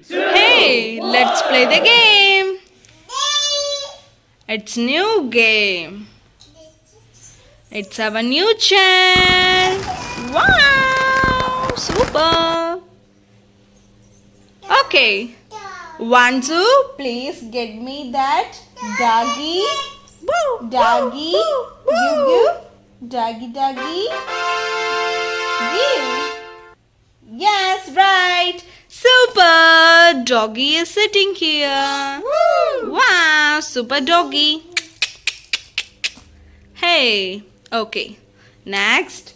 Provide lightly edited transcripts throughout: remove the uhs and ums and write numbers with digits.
Hey, let's play the game. It's new game. It's our new channel. Wow, super. Okay. Wanzu, please get me that doggy. Doggy. Give. Doggy. Give. Yes, right. Super. Doggy is sitting here. Wow, super doggy. Hey. Okay. Next.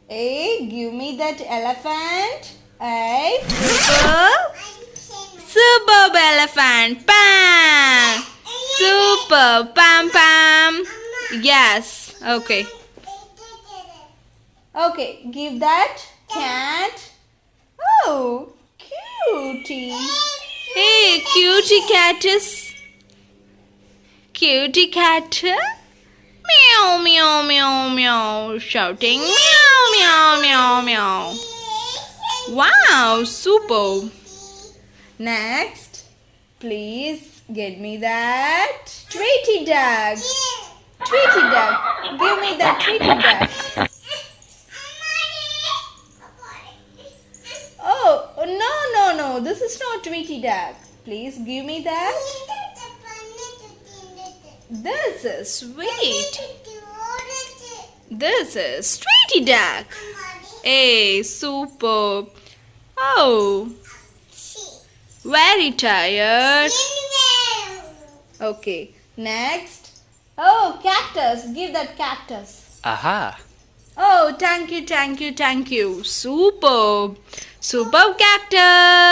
Hey, give me that elephant. Hey, superb elephant. Pam. Super. Pam. Yes. Okay. Okay. Give that cat. Oh, cutie. Hey, cutie cat is. Cutie cat. Meow. Shouting meow. Wow, super. Next, please get me that Tweety duck. Tweety duck. Give me that Tweety duck. Oh, no. This is not Tweety duck. Please give me that. This is sweet. This is Tweety duck. Hey, super. Oh, very tired. Okay, next. Oh, cactus. Give that cactus. Aha. Oh, thank you. Superb cactus.